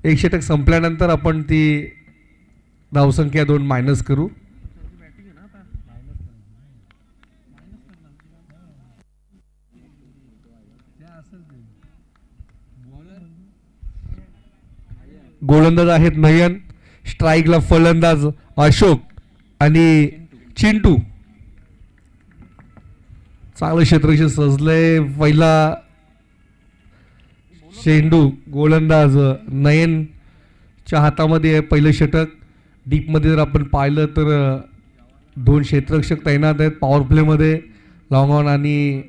एक षटक संपल्यानंतर आपण ती धावसंख्या 2 मायनस करू. गोलंदाज आहेत नयन, स्ट्राईकला फलंदाज अशोक आणि चिंटू. चांगलं क्षेत्ररक्षण सजलंय. पहिला चेंडू गोलंदाज नयनच्या हातामध्ये आहे. पहिलं षटक. डीपमध्ये जर आपण पाहिलं तर 2 क्षेत्ररक्षक तैनात आहेत पॉवर प्लेमध्ये, लॉंग ऑन आणि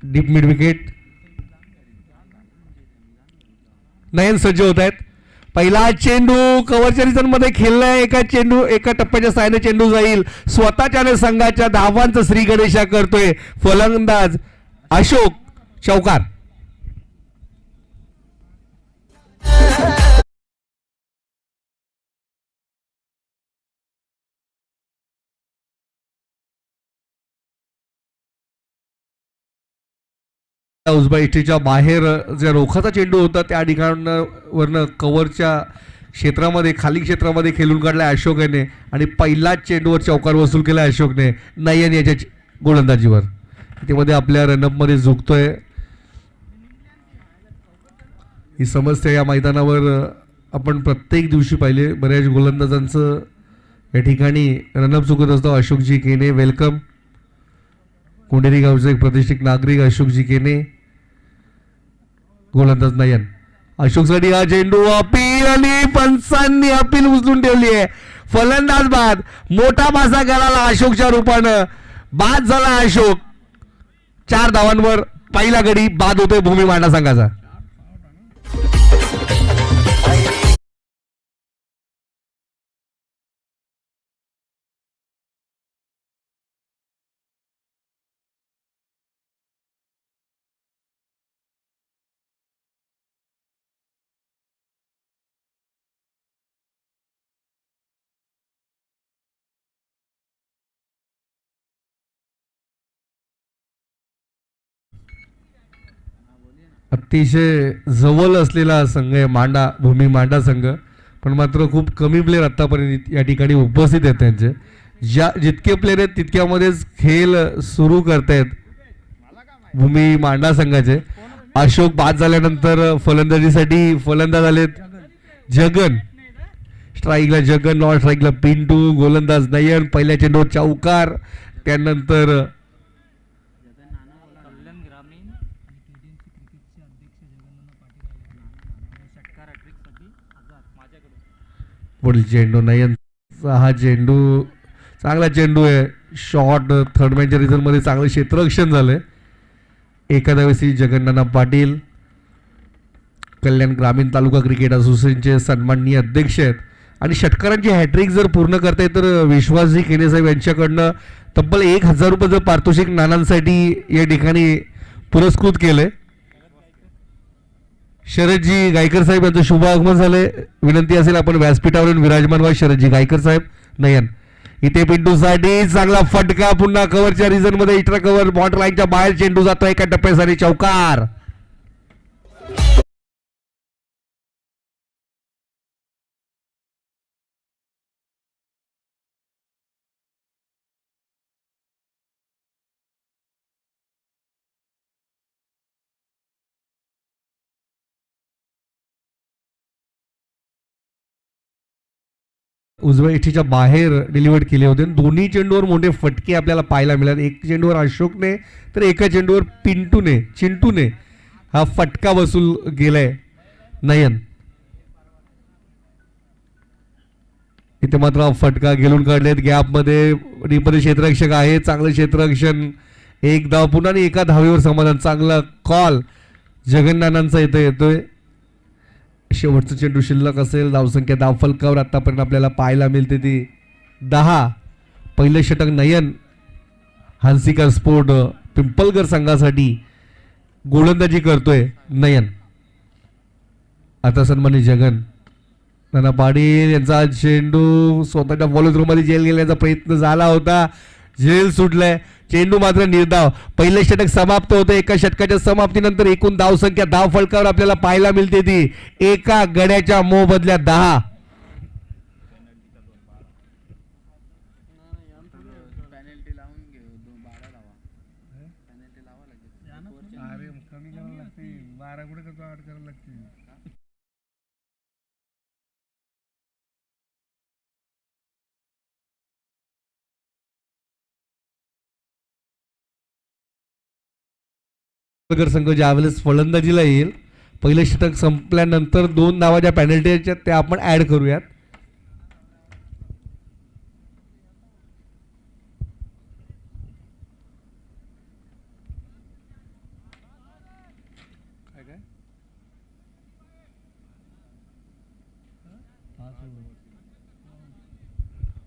डीप मिड विकेट. नयन सज्ज होत आहेत. पहिला चेंडू कव्हरच्या रिजन मध्ये खेळलाय. एका टप्प्याच्या साहाय्याने चेंडू जाईल. स्वतःच्या संघाच्या धावांचं श्री गणेशा करतोय फलंदाज अशोक. चौकार. उजव्या इष्टीच्या बाहेर जे रोखाचा चेंडू होता त्या ठिकाणावरनं कव्हरच्या क्षेत्रामध्ये, खाली क्षेत्रामध्ये खेळून काढला अशोकने आणि पहिलाच चेंडूवर चौकार वसूल केला अशोकने नयन याच्या गोलंदाजीवर. त्यामध्ये आपल्या रनअपमध्ये झुकतोय. ही समस्या या मैदानावर आपण प्रत्येक दिवशी पाहिले. बऱ्याच गोलंदाजांचं या ठिकाणी रनअप चुकत असतो. अशोकजी केने वेलकम. कोंडेरी गावचे एक प्रतिष्ठित नागरिक अशोकजी केने. गोलंदाज नयन. अशोकसाठी हा चेंडू अपील आणि पंचांनी अपील उचलून ठेवली आहे. फलंदाज बाद. मोठा मासा कराला अशोकच्या रूपानं. बाद झाला अशोक. 4 धावांवर पहिला गडी बाद होतोय भूमी मांडा संघाचा. अतिशय जवळ असलेला संघ आहे मांडा, भूमी मांडा संघ. पण मात्र खूप कमी प्लेयर आतापर्यंत या ठिकाणी उपस्थित आहेत. त्यांचे जितके प्लेयर आहेत तितक्यामध्येच खेळ सुरू करतायत भूमी मांडा संघाचे. अशोक बाद झाल्यानंतर फलंदाजीसाठी फलंदाज आलेत जगन. स्ट्राईकला जगन, नॉन स्ट्राईकला पिंटू. गोलंदाज नयन. पहिल्या चेंडूवर चौकार. त्यानंतर पुढील चेंडू नयनचा. हा चेंडू चांगला चेंडू आहे. शॉर्ट थर्ड मॅनच्या रिझन मध्ये चांगलं क्षेत्ररक्षण झालंय. एकादशी जगन्नाथ पाटील कल्याण ग्रामीण तालुका क्रिकेट असोसिएशनचे सन्माननीय अध्यक्ष आहेत. आणि षटकारांची हॅट्रिक जर पूर्ण करता येत तर विश्वासजी केने साहेब यांच्याकडनं तब्बल 1000 रुपयाचं पारितोषिक नानांसाठी या ठिकाणी पुरस्कृत केलंय. शरदजी गायकर साहेब यांचं शुभ आगमन झालंय. विनंती असेल आपण व्यासपीठावरून विराजमान व्हा. शरदजी गायकर साहेब. नयन इथे पिंटूसाठी चांगला फटका. पुन्हा कव्हरच्या रिझन मध्ये एक्स्ट्रा कव्हर बॉर्डर लाईनच्या बाहेर चेंडू जातो. एका टप्प्यासाठी चौकार. उजव्या इष्टीच्या बाहेर डिलिव्हर्ड केले होते. दोन्ही चेंडूवर मोठे फटके आपल्याला पाहायला मिळाले. एक चेंडूवर अशोकने तर एका चेंडूवर चिंटूने हा फटका वसूल केलाय नयन. इथे मात्र फटका गेलून काढलेत. गॅपमध्ये डीपमध्ये क्षेत्ररक्षक आहे. चांगलं क्षेत्ररक्षण. एक धाव पुन्हा आणि एका धावेवर समाधान. चांगला कॉल जगन्नाथांचा इथे येतोय. शेवटचं चेंडू शिल्लक असेल. धावसंख्या धाव फलकावर आतापर्यंत आपल्याला पाहायला मिळते ती 10. पहिलं षटक नयन हंसिका स्पोर्ट पिंपलगर संघासाठी गोलंदाजी करतोय नयन. आता सन्मानित जगन नाना पाटील यांचा चेंडू स्वतःच्या फॉलो थ्रू मध्ये जेल गेल्याचा प्रयत्न झाला होता. जेल सुटलाय. चेंडू मात्र निर्धाव. पहिले षटक समाप्त होते. एका षटकाच्या समाप्तीनंतर एकूण धावसंख्या धाव फलकावर आपल्याला पाहायला मिळते ती एका गड्याच्या मोबदल्यात 10. संघ ज्यावेळेस फलंदाजीला येईल पहिले षटक संपल्यानंतर 2 धावा ज्या पेनल्टीच्या त्या आपण ऍड करूयात.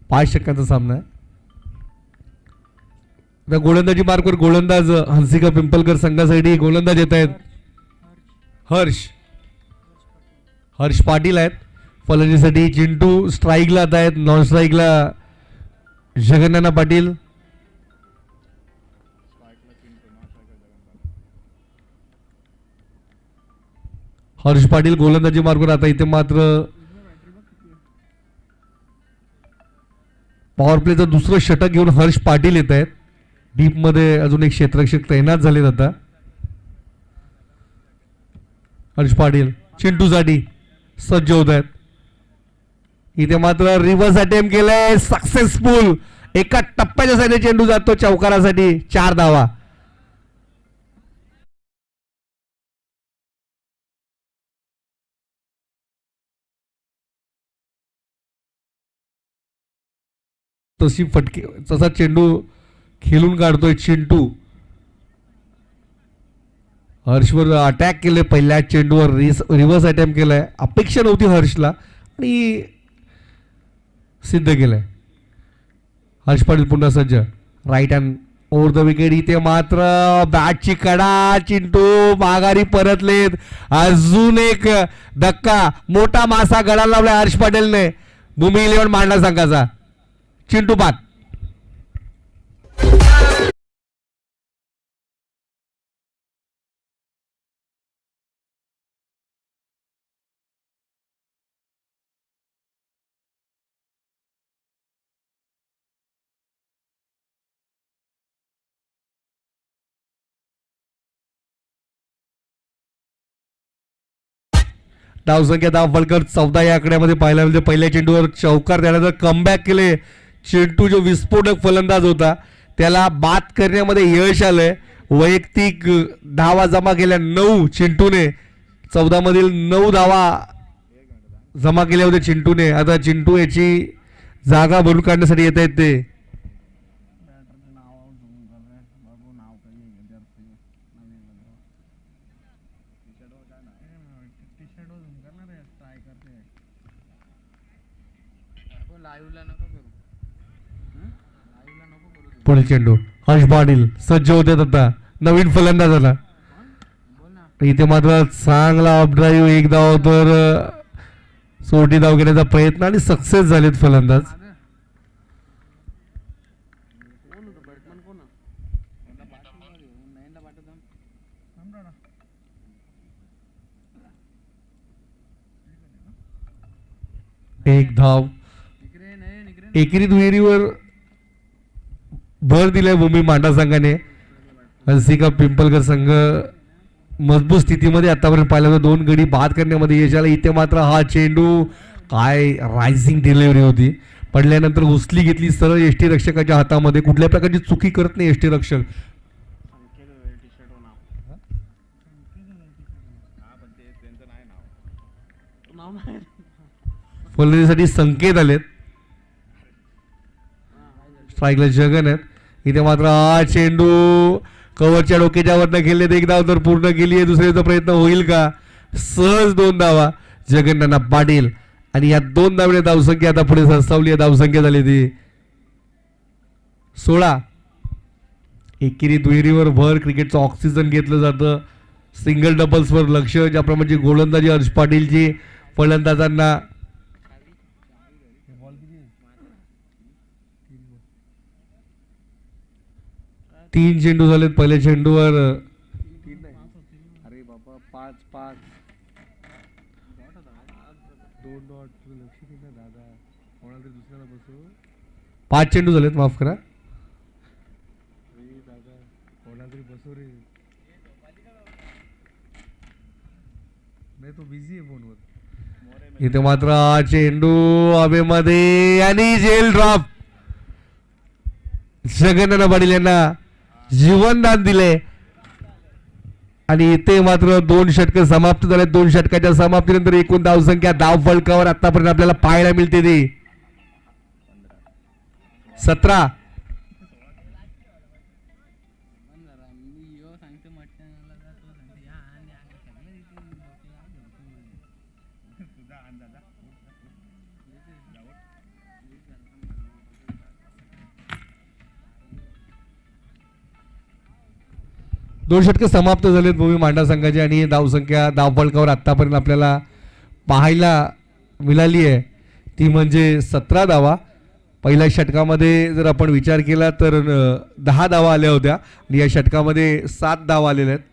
पाच षटकांचा सामना आहे. गोलंदाजी मार्कवर गोलंदाज हंसिका पिंपलकर संघासाठी गोलंदाज येत आहेत. हर्ष पाटील आहेत. फलंदाजीसाठी चिंटू स्ट्राईकला येत आहेत. नॉन स्ट्राईकला जगन्नाना पाटील. हर्ष पाटील गोलंदाजी मार्कवर. आता इथे मात्र पॉवर प्लेचं दुसरं षटक घेऊन हर्ष पाटील येत आहेत. डीप मध्ये अजून एक क्षेत्ररक्षक तैनात झालेत. आता हर्ष पाटील चिंटूसाठी सज्ज होत आहेत. इथे मात्र रिव्हर्स अटेम्प्ट केलंय सक्सेसफुल. एका टप्प्याच्या साईडने चेंडू जातो चौकारासाठी. 4 धावा. तशी फटके तसा चेंडू खेळून काढतोय चिंटू. हर्षवर अटॅक केले पहिल्या चेंडूवर. रिव्हर्स अटेम्प्ट केलाय. अपेक्षा नव्हती हर्षला आणि सिद्ध केलंय. हर्ष पाटील पुन्हा सज्ज. Right hand over the wicket. इथे मात्र बॅटची कडा. चिंटू माघारी परतलेत. अजून एक धक्का. मोठा मासा गळाला लावलाय हर्ष पाटीलने. भूमी 11 मांडा संघाचा. चिंटू बाद. धावसंख्या धाव फलकर 14 या आकड्यामध्ये पाहायला मिळते. पहिल्या चेंडूवर चौकार त्यानंतर कमबॅक केले. चिंटू जो विस्फोटक फलंदाज होता त्याला बाद करण्यामध्ये यश आलंय. वैयक्तिक धावा जमा केल्या 9 चिंटूने. 14 मधील 9 धावा जमा केल्या होत्या चिंटूने. आता चिंटू याची जागा भरून काढण्यासाठी येत आहेत ते. पुढील चेंडू हर्ष पाटील सज्ज होते. आता नवीन फलंदाजाला इथे मात्र चांगला अपड्राईव्ह. एक धाव तर सोटी धाव घेण्याचा प्रयत्न आणि सक्सेस झालेत फलंदाज. एक धाव. एकेरी दुहेरीवर भर दिलाय भूमी मांडा संघाने. हंसिका पिंपलकर संघ मजबूत स्थितीमध्ये आतापर्यंत पाहिलं. 2 गडी बाद करण्यामध्ये यश आलं. इथे मात्र हा चेंडू काय रायझिंग डिलिव्हरी होती. पडल्यानंतर उचली घेतली सरळ एसटी रक्षकाच्या हातामध्ये. कुठल्या प्रकारची चुकी करत नाही एसटी रक्षक. फलंदाजीसाठी संकेत आलेत. स्ट्राईकला जगन आहेत. इथे मात्र हा चेंडू कव्हरच्या डोक्याच्या वरनं खेळलेत. एक धाव तर पूर्ण केली आहे. दुसऱ्याचा प्रयत्न होईल का? सहज 2 धावा जगन्नाना पाटील. आणि या 2 धावणे धावसंख्या आता पुढे सरसावली आहे. धावसंख्या झाली ती 16. एकेरी दुहेरीवर भर. क्रिकेटचं ऑक्सिजन घेतलं जातं. सिंगल डबल्सवर लक्ष. ज्याप्रमाणे गोलंदाजी हर्ष पाटीलची फलंदाजांना 3 चेंडू झालेत पहिल्या चेंडूवर. अरे बाबा 5 5 चेंडू झालेत, माफ करा. इथे मात्र चेंडू हवेमध्ये आणि जेल ड्रॉप. जगन्नाथ पाटील यांना जीवनदान दिले आणि इथे मात्र 2 षटक समाप्त झाले. 2 षटकाच्या समाप्तीनंतर एकूण धावसंख्या धाव फलकावर आतापर्यंत आपल्याला पाहायला मिळते ती 17. दोन षटक समाप्त झालेत भूमी मांडा संघाची आणि धावसंख्या धावफलकावर आतापर्यंत आपल्याला पाहायला मिळाली आहे ती म्हणजे 17 धावा. पहिल्या षटकामध्ये जर आपण विचार केला तर 10 धावा आल्या होत्या आणि या षटकामध्ये 7 धावा आलेल्या आहेत.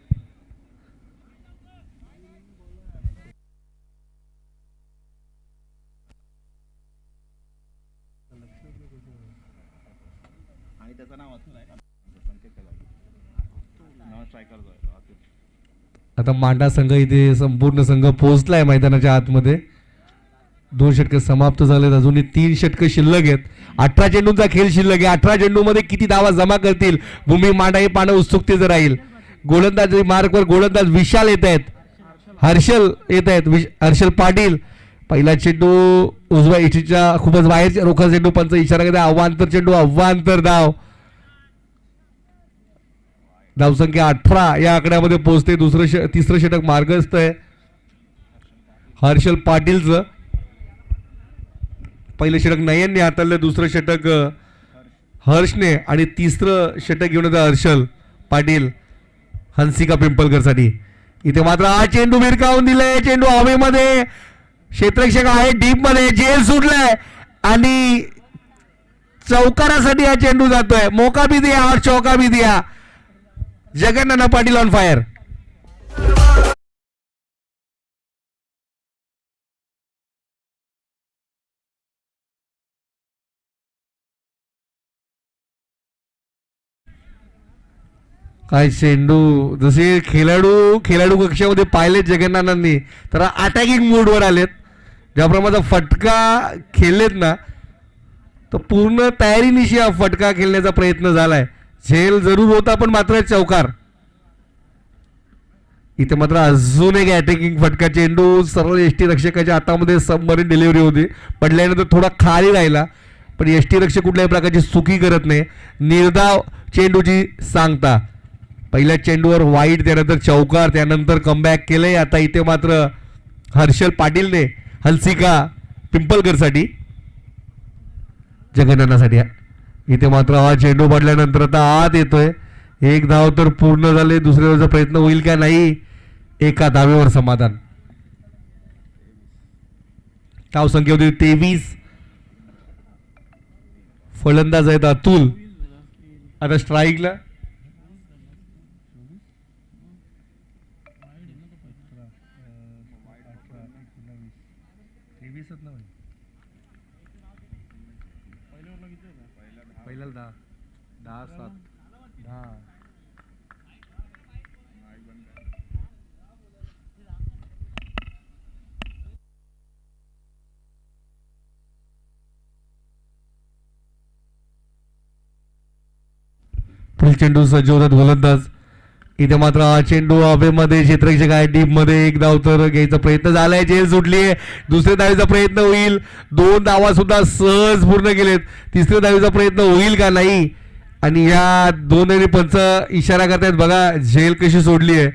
आता मांडा संघ इथे संपूर्ण संघ पोहोचलाय मैदानाच्या आतमध्ये. 2 षटक समाप्त झालेत, अजूनही 3 षटक शिल्लक आहेत. 18 चेंडूंचा खेळ शिल्लक आहे. 18 चेंडूमध्ये किती धावा जमा करतील भूमी मांडा हे पाहणं उत्सुकतेचं राहील. गोलंदाज मार्कवर गोलंदाज विशाल येत आहेत, हर्षल येत आहेत, हर्षल पाटील. पहिला चेंडू उजव्या इशीच्या खूपच बाहेरच्या रोखा चेंडू, पंच इशारा करते अवांतर चेंडू, अवांतर धाव. धावसंख्या 18 या आकड्यामध्ये पोहोचते. तिसरं षटक मार्गस्थ आहे हर्षल पाटीलचं. पहिलं षटक नयनने हाताळलं, दुसरं षटक हर्षने आणि तिसरं षटक घेऊन येतं हर्षल पाटील हंसिका पिंपलकरसाठी. इथे मात्र हा चेंडू भिरकावून दिलाय. चेंडू हवेमध्ये, क्षेत्ररक्षक आहे डीप मध्ये, जेल सुटलाय आणि चौकारासाठी हा चेंडू जातोय. मोका भी दिया और चौका भी दिया. Jagannath Patil on fire. काय चेंडू, जसे खेळाडू कक्षामध्ये पाहिलेत जगन्नाथांनी तर अटॅकिंग मूडवर आलेत. ज्याप्रमाणे फटका खेळलेत ना तर पूर्ण तयारीनिशी हा फटका खेळण्याचा प्रयत्न झालाय. झेल जरूर होता पण मात्र चौकार. इथे मात्र अजून एक अटॅकिंग फटका. चेंडू सरळ एसटी रक्षकाच्या हातामध्ये सबमरीन डिलिव्हरी होती, पडल्यानंतर थोडा खाली राहिला पण एसटी रक्षक कुठल्याही प्रकारची चुकी करत नाही. निर्धाव चेंडूची सांगता. पहिल्या चेंडूवर वाईट, त्यानंतर चौकार, त्यानंतर कमबॅक केलंय. आता इथे मात्र हर्षल पाटीलने हंसिका पिंपलकरसाठी, जगन्नाथासाठी. इथे मात्र हा चेंडू पडल्यानंतर आता आत येतोय. 1 धाव तर पूर्ण झाले. दुसऱ्या धावेचा प्रयत्न होईल का नाही. एका धावेवर समाधान. धाव संख्या होती 23. फलंदाज आहेत अतुल. आता स्ट्राईकला पहिल्याला 10 7 10. पुढील चेंडू सज्ज होतात गोलंदाज. इथे मात्र हा चेंडू हवेमध्ये, क्षेत्ररक्षक आहे डीप मध्ये. 1 धाव तर घ्यायचा प्रयत्न झालाय, जेल सुटलीये. दुसऱ्या धावेचा प्रयत्न होईल. 2 धावा सुद्धा सहज पूर्ण केलेत. तिसऱ्या धावेचा प्रयत्न होईल का नाही. आणि या दोन्ही पंच इशारा करतायत बघा झेल कशी सोडली आहे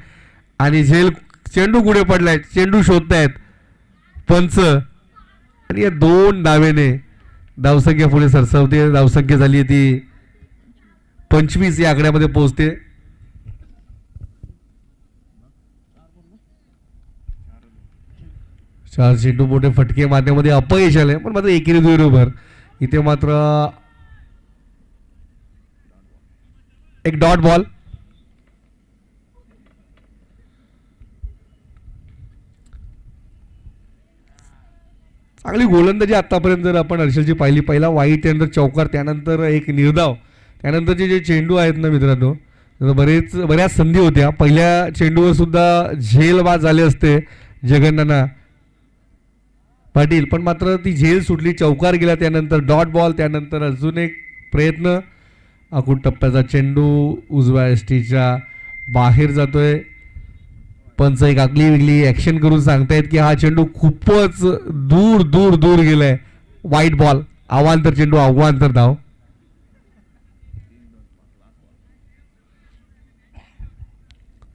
आणि झेल चेंडू कुठे पडलाय, चेंडू शोधतायत पंच. आणि या 2 धावेने धावसंख्या पुढे सरसावते. धावसंख्या झाली ती 25 या आकड्यामध्ये पोहोचते. चार चेंडू मोठे फटके मारण्यामध्ये अपयश आले पण मात्र एकेरी दुहेरी ओव्हर. इथे मात्र एक डॉट बॉल. चांगली गोलंदाजी आतापर्यंत जर आपण हर्षलची पाहिली, पहिला वाईट त्यानंतर चौकार, त्यानंतर एक निर्धाव, त्यानंतरचे जे चेंडू आहेत ना मित्रांनो, बऱ्याच संधी होत्या. पहिल्या चेंडूवर सुद्धा झेल बाद झाले असते जगन्नाना पाटील, पण मात्र ती झेल सुटली, चौकार गेला, त्यानंतर डॉट बॉल, त्यानंतर अजून एक प्रयत्न. आखूड टप्प्याचा चेंडू उजव्या एसटीच्या बाहेर जातोय. पंच एक आगली वेगळी ऍक्शन करून सांगतायत की हा चेंडू खूपच दूर दूर दूर गेलाय. वाईट बॉल, अवांतर चेंडू, अवांतर धाव.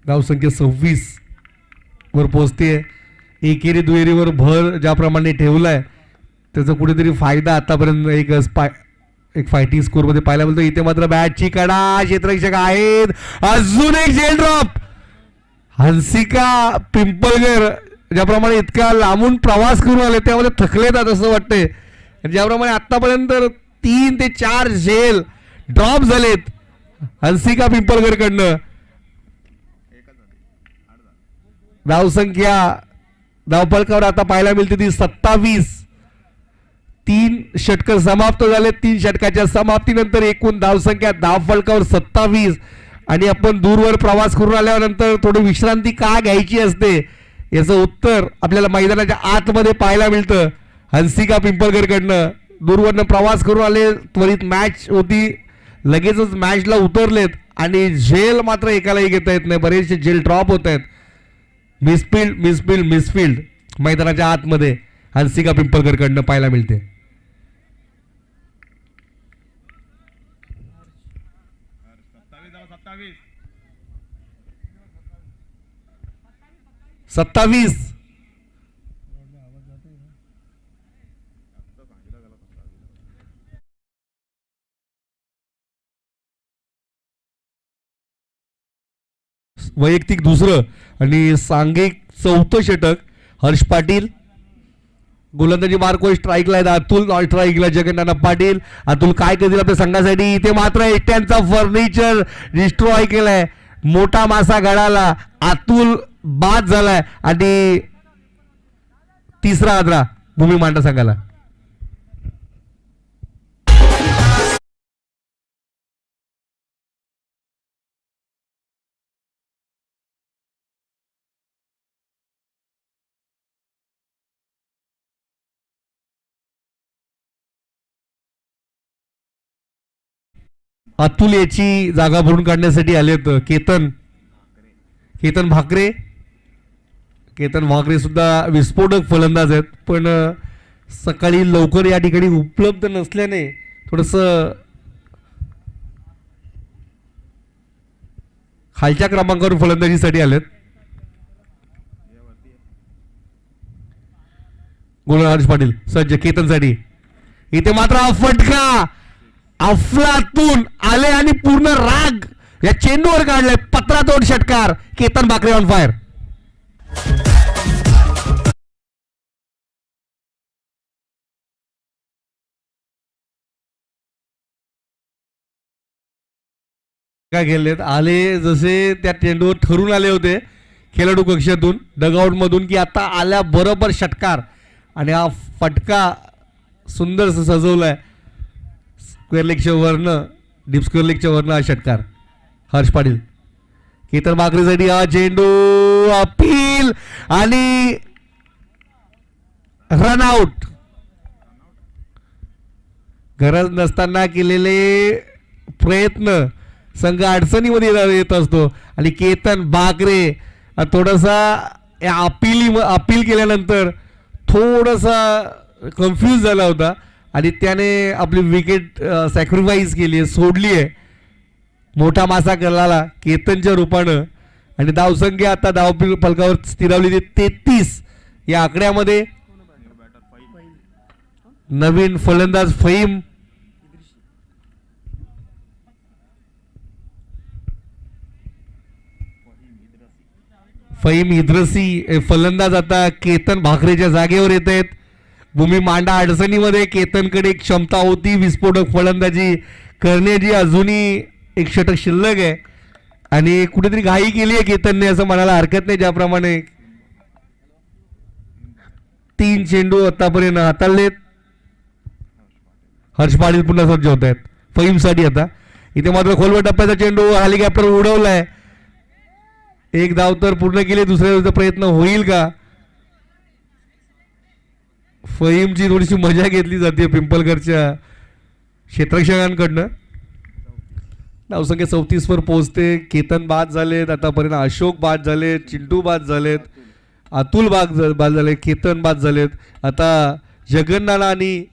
धाव संख्या 26 वर पोहोचते. एकेरी दुहेरीवर भर ज्याप्रमाणे ठेवलाय त्याचा कुठेतरी फायदा आतापर्यंत एक फायटिंग स्कोर मध्ये पाहायला मिळतो. इथे मात्र बॅटची कडा, क्षेत्ररक्षक आहेत, अजून एक जेल ड्रॉप. हंसिका पिंपळगर ज्याप्रमाणे इतका लांबून प्रवास करून आले त्यामध्ये थकलेत असं वाटतंय. ज्याप्रमाणे आतापर्यंत 3 ते 4 झेल ड्रॉप झालेत हंसिका पिंपळगर कडनं. धावसंख्या धावफलकावर आता पाहायला मिळते ती 27. 3 षटक समाप्त झाले. 3 षटकाच्या समाप्तीनंतर एकूण धावसंख्या धावफलकावर 27. आणि आपण दूरवर प्रवास करून आल्यानंतर थोडी विश्रांती का घ्यायची असते याचं उत्तर आपल्याला मैदानाच्या आतमध्ये पाहायला मिळतं हंसिका पिंपळगर कडनं. दूरवरनं प्रवास करून आले, त्वरित मॅच होती, लगेचच मॅचला उतरलेत आणि झेल मात्र एकालाही घेता येत नाही. बरेचसे झेल ड्रॉप होत आहेत. मिसफिल्ड मैदानाच्या आतमध्ये हंसिका पिंपळगर कडनं पाहायला मिळते. 27. वैयक्तिक दुसरं आणि सांघिक 4थं षटक हर्ष पाटील. गोलंदाजी मार्को स्ट्राईकला आहे अतुल, नॉन स्ट्राईकला जगन्नाथ पाटील. अतुल काय करतील आपल्या संघासाठी? इथे मात्र एष्ट्यांचा फर्निचर डिस्ट्रॉय केलाय. मोठा मासा गळाला, अतुल बाद झालाय आणि तिसरा आदरा भूमी मांडा संघाला. अतुल याची जागा भरून काढण्यासाठी आलेत केतन भाकरे सुद्धा विस्फोटक फलंदाज आहेत, पण सकाळी लवकर या ठिकाणी उपलब्ध नसल्याने थोडस खालच्या क्रमांकावर फलंदाजीसाठी आलेत. गोलंदाज हर्ष पाटील सज्ज केतनसाठी. इथे मात्र फटका अफलातून आले आणि पूर्ण राग या चेंडूवर काढले. पत्रातोड षटकार. Ketan Bhakare on fire. काय केलेत आले जसे त्या चेंडूवर ठरून आले होते खेळाडू कक्षातून, डगआउट मधून, की आता आल्या बरोबर षटकार आणि हा फटका सुंदर सजवलाय. स्क्वेअर लेगच्या वरनं, डीप स्क्वेअर लेगच्या वरनं हा षटकार. हर्ष पाटील. केतन भाकरेसाठी हा चेंडू अपील आणि रनआउट. गरज नसताना केलेले प्रयत्न संघ अडचणीमध्ये येत असतो आणि केतन भाकरे थोडासा अपील केल्यानंतर थोडासा कन्फ्यूज झाला होता आणि त्याने आपली विकेट सॅक्रिफाईस केली, सोडली आहे. मोठा मासा गळाला केतनच्या रूपानं आणि धावसंख्या आता धाव फलकावर स्थिरावली 33. या आकड्यामध्ये नवीन फलंदाज फहीम इद्रसी फलंदाज आता केतन भाकरेच्या जागेवर येत आहेत. भूमी मांडा अडचणीमध्ये. केतनकडे एक क्षमता होती विस्फोटक फलंदाजी करण्याची, अजूनही एक षटक शिल्लक आहे आणि कुठेतरी घाई केली आहे केतनने असं म्हणायला हरकत नाही. ज्याप्रमाणे 3 चेंडू आतापर्यंत हाताळलेत. हर्ष पाटील पुन्हा सज्ज होत आहेत फहीमसाठी. आता इथे मात्र खोलवर टप्प्याचा चेंडू हेलिकॉप्टर उडवलाय. एक धाव तर पूर्ण केली. दुसऱ्या प्रयत्न होईल का? फहीमची थोडीशी मजा घेतली जाते पिंपलकरच्या क्षेत्ररक्षकांकडनं. धावसंख्या 34 वर पोहोचते. केतन बाद झालेत आतापर्यंत. अशोक बाद झालेत. चिंटू बाद झालेत. अतुल बाद झाले. केतन बाद झालेत. आता जगन्नाना आणि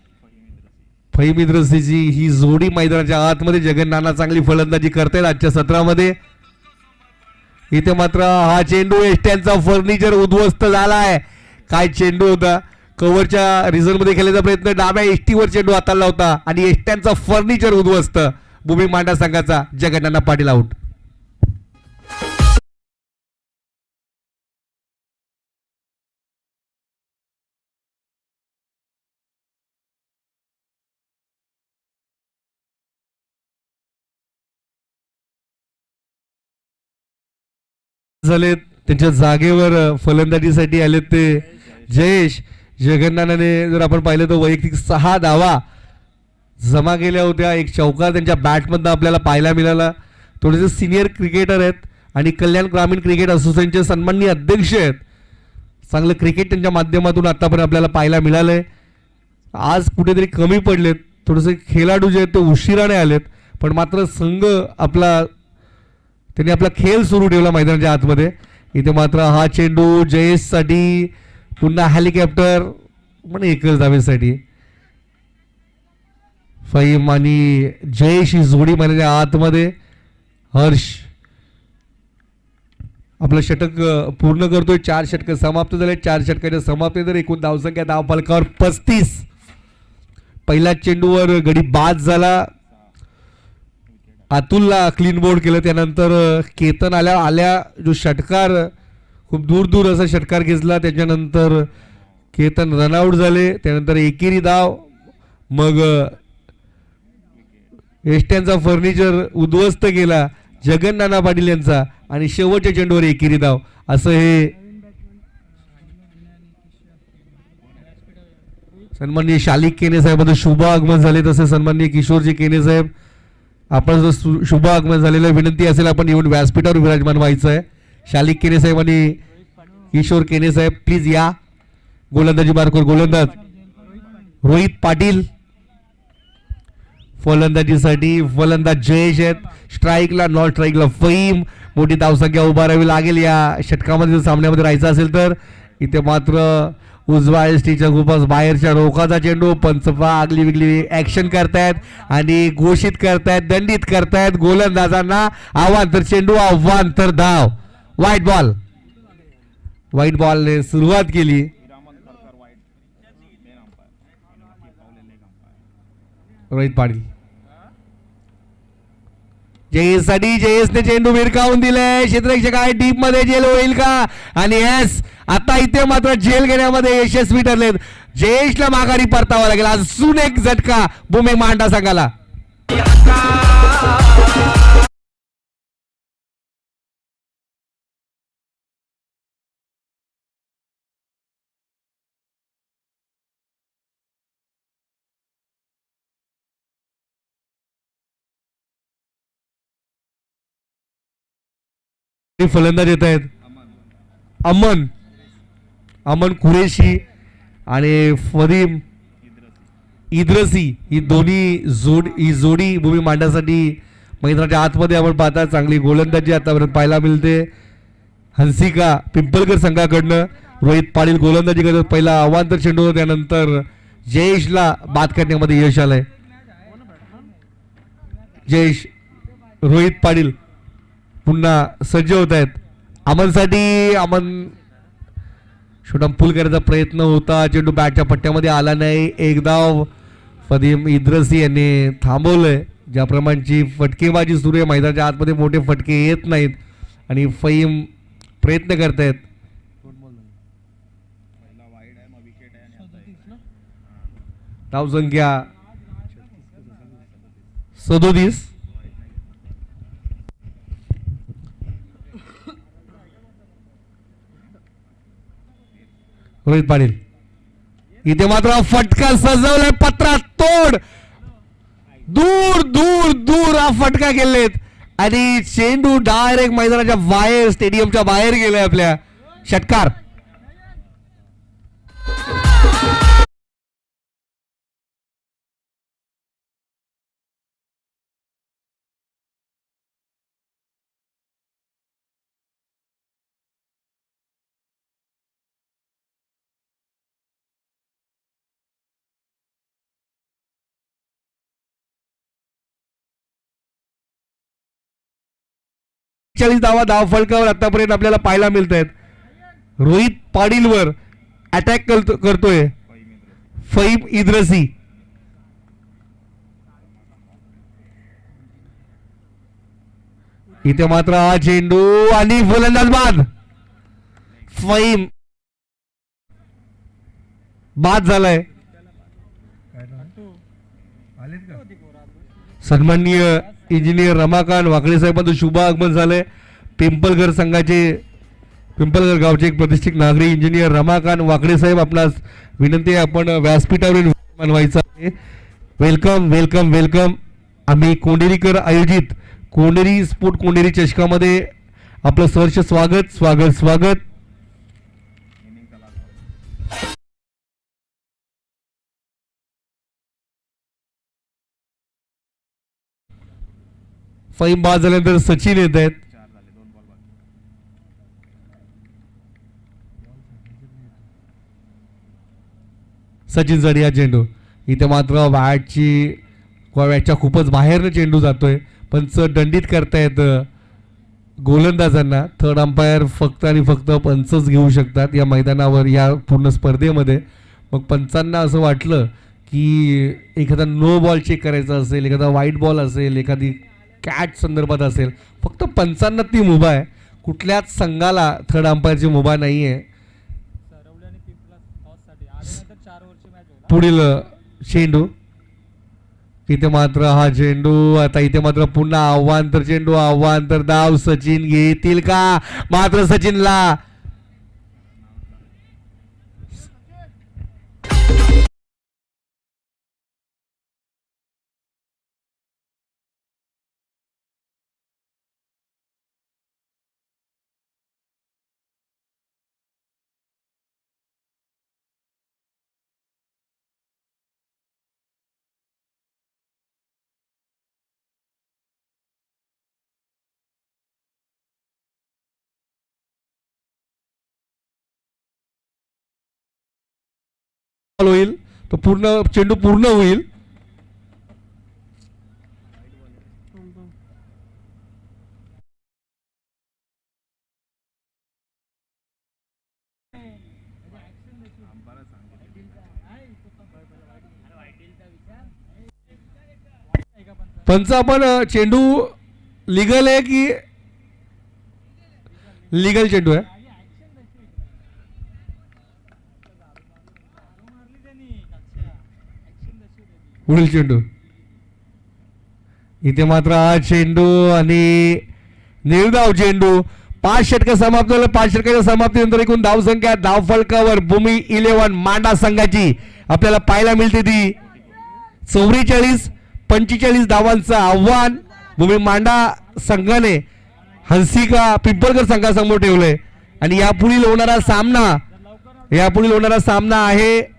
फहीम इद्रिसीची ही जोडी मैदानाच्या आतमध्ये. जगन्नाना चांगली फलंदाजी करतायत आजच्या सत्रामध्ये. इथे मात्र हा चेंडू एसट्यांचा फर्निचर उद्ध्वस्त झालाय. काय चेंडू होता. कव्हरच्या रिझन मध्ये खेळण्याचा प्रयत्न. डाव्या एसटीवर चेंडू हाताळला होता आणि एसट्यांचा फर्निचर उद्ध्वस्त. भूमी मांडा संघाचा जगन्नाना पाटील आउट. झाले त्यांच्या जागेवर फलंदाजीसाठी आले ते जयेश. जगन्नानाने जर आपण पाहिलं तर वैयक्तिक 6 धावा जमा केल्या होत्या. एक चौकार त्यांच्या बॅटमधनं आपल्याला पाहायला मिळाला. थोडेसे सिनियर क्रिकेटर आहेत आणि कल्याण ग्रामीण क्रिकेट असोसिएशनचे सन्माननीय अध्यक्ष आहेत. चांगलं क्रिकेट त्यांच्या माध्यमातून आतापर्यंत आपल्याला पाहायला मिळालंय. आज कुठेतरी कमी पडलेत. थोडेसे खेळाडू जे आहेत ते उशिराने आलेत. पण मात्र संघ त्यांनी आपला खेळ सुरू ठेवला मैदानाच्या आतमध्ये. इथे मात्र हा चेंडू जयेशसाठी. पुन्हा हेलिकॉप्टर पण एकच धावेसाठी. फहीम आणि जयेश ही जोडी मैदानाच्या आतमध्ये. हर्ष आपलं षटक पूर्ण करतोय. 4 षटक समाप्त झाले. 4 षटकाच्या समाप्तीनंतर एकूण धावसंख्या धावफलकावर 35. पहिल्या चेंडूवर गडी बाद झाला. अतुलला क्लीन बोर्ड केलं. त्यानंतर केतन आल्या जो षटकार खूप दूर असा षटकार घेतला. त्याच्यानंतर केतन रनआउट झाले. त्यानंतर एकेरी धाव. मग एसट्यांचा फर्निचर उद्ध्वस्त केला जगन्नाना पाटील यांचा आणि शेवटच्या चेंडूवर एकेरी धाव. असं हे सन्माननीय शालिक केने साहेबांचं शुभ आगमन झाले. तसे सन्माननीय किशोरजी केने साहेब आपण जर शुभ आगमन झालेलं विनंती असेल आपण येऊन व्यासपीठावर विराजमान व्हायचं आहे. शालिक केने साहेब आणि किशोर केने साहेब प्लीज या. गोलंदाजी मार्कवर गोलंदाज रोहित पाटील. फलंदाजीसाठी फलंदाज जयेश आहेत. स्ट्राईकला नॉन स्ट्राईकला फहीम. मोठी धावसंख्या उभारावी लागेल या षटकामध्ये सामन्यामध्ये राहायचं असेल तर. इथे मात्र उजवा एसटीच्या खूपच बाहेरच्या रोखाचा चेंडू. पंचपा आगली विगली ऍक्शन करतायत आणि घोषित करतायत. दंडित करतायत गोलंदाजांना. अवांतर चेंडू अवांतर धाव. व्हाईट बॉलने सुरुवात केली. रोहित पाटील जयेशसाठी. जयेशने चेंडू भिरकावून दिलाय. क्षेत्ररक्षक आहे डीप मध्ये. जेल होईल का? आणि यस आता इथे मात्र जेल घेण्यामध्ये यशस्वी ठरलेत. जयेशला माघारी परतावा लागेल. अजून एक झटका भूमी मांडा संघाला. फलंदाज येत आहेत अमन कुरेशी आणि फहीम इद्रिसी. ही जोडी भूमी मांडण्यासाठी मैदानाच्या आतमध्ये आपण पाहता. चांगली गोलंदाजी आतापर्यंत पाहायला मिळते. हंसिका पिंपलकर संघाकडनं. रोहित पाटील गोलंदाजी करतात. पहिला अवांतर चेंडू. त्यानंतर जयेशला बाद करण्यामध्ये यश आलंय. जयेश रोहित पाटील पुन्हा सज्ज होत आहेत. अमनसाठी शॉटम पुल करायचा प्रयत्न होता. चेंडू बॅटच्या पट्ट्यामध्ये आला नाही. एक धाव फहीम इद्रिसी यांनी थांबवलंय. ज्या प्रमाणची फटकेबाजी सुरू आहे मैदानाच्या आतमध्ये मोठे फटके येत नाहीत आणि फहीम प्रयत्न करतायत. धावसंख्या 37. रोहित पाटील. इथे मात्र फटका सजवलाय पत्रात तोड, दूर दूर दूर हा फटका गेलेत आणि चेंडू डायरेक्ट मैदानाच्या बाहेर, स्टेडियमच्या बाहेर गेलाय आपल्या. षटकार. धावा धाव फलकावर आतापर्यंत आपल्याला पाहायला मिळत आहेत. रोहित पाटीलवर अटॅक करतोय फहीम इद्रसी. इथे मात्र हा चेंडू आणि फलंदाज बाद. फहीम बाद झालाय. सन्माननीय इंजिनियर रमाकांत वाकडे साहेबांचं शुभ आगमन झालंय. पिंपलघर संघाचे, पिंपलघर गावचे एक प्रतिष्ठित नागरिक इंजिनियर रमाकांत वाकडे साहेब, आपणास विनंती आहे आपण व्यासपीठावरील व्हायचं आहे. Welcome welcome welcome. आम्ही कोंडेरीकर आयोजित कोंडेरी स्पोर्ट कोंडेरी चषकामध्ये आपलं सहर्ष स्वागत स्वागत स्वागत. फहीम बाद झाल्यानंतर सचिन येत आहेत. सचिन साठी हा चेंडू. इथे मात्र वॅटच्या खूपच बाहेरनं चेंडू जातोय. पंच दंडित करतायत गोलंदाजांना. थर्ड अंपायर फक्त आणि फक्त पंचच घेऊ शकतात या मैदानावर, या पूर्ण स्पर्धेमध्ये. मग पंचांना असं वाटलं की एखादा नो बॉल चेक करायचा असेल, एखादा व्हाईट बॉल असेल, एखादी कॅच संदर्भात असेल, फक्त पंचांना ती मुभा आहे. कुठल्याच संघाला थर्ड अंपायरची मुभा नाही आहे. पुढील चेंडू. इथे मात्र हा चेंडू, आता इथे मात्र पुन्हा आव्हान तर चेंडू, आव्हान तर धाव. सचिन घेतील का? मात्र सचिनला होईल, तो पूर्ण चेंडू पूर्ण होईल. पंच आपण चेंडू लिगल आहे की लिगल चेंडू आहे? पुढील चेंडू. इथे मात्र हा चेंडू आणि निर्धाव चेंडू. 5 षटक समाप्त झालं. 5 षटकाच्या समाप्तीनंतर एकूण धाव संख्या धाव फलकावर भूमी 11 मांडा संघाची आपल्याला पाहायला मिळते ती 44-45 धावांचं आव्हान भूमी मांडा संघाने हंसिका पिंपळकर संघासमोर ठेवलंय. आणि यापुढील होणारा सामना आहे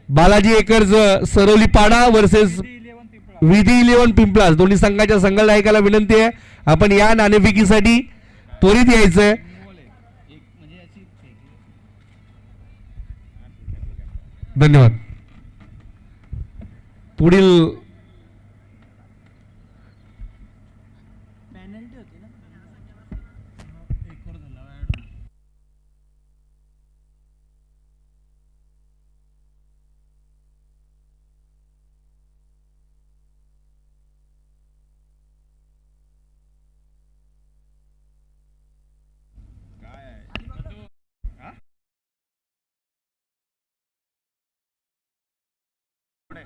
बालाजी एकर्स सरवली पाडा वर्सेस विधी 11 पिंपलास. दोन्ही संघाच्या संघनायकाला विनंती आहे आपण या नाणेफेकीसाठी त्वरित यायचंय. धन्यवाद. पुढील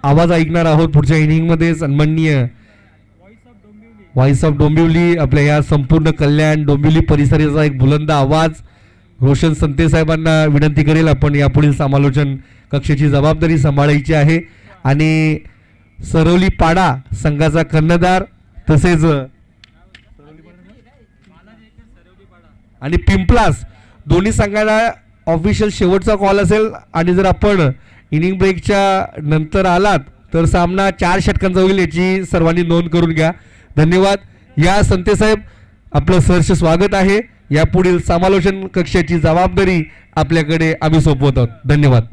आवाज ऐकणार आहोत पुढच्या इनिंग मध्ये. सन्माननीय व्हॉइस ऑफ डोंबिवली आपल्या या संपूर्ण कल्याण डोंबिवली परिसराचा एक बुलंद आवाज रोशन संते साहेबांना विनंती करेल आपण यापुढील समालोचन कक्षेची जबाबदारी सांभाळायची आहे आणि सरवली पाडा संघाचा कर्णधार तसेच आणि पिंपलास दोन्ही संघाला ऑफिशियल शेवटचा कॉल असेल आणि जर आपण इनिंग ब्रेकच्या नंतर आलात तर सामना 4 षटकांचा होईल याची सर्वांनी नोंद करून घ्या. धन्यवाद. या संते साहेब आपलं सहर्ष स्वागत आहे. यापुढील समालोचन कक्षाची जबाबदारी आपल्याकडे आम्ही सोपवत आहोत. धन्यवाद.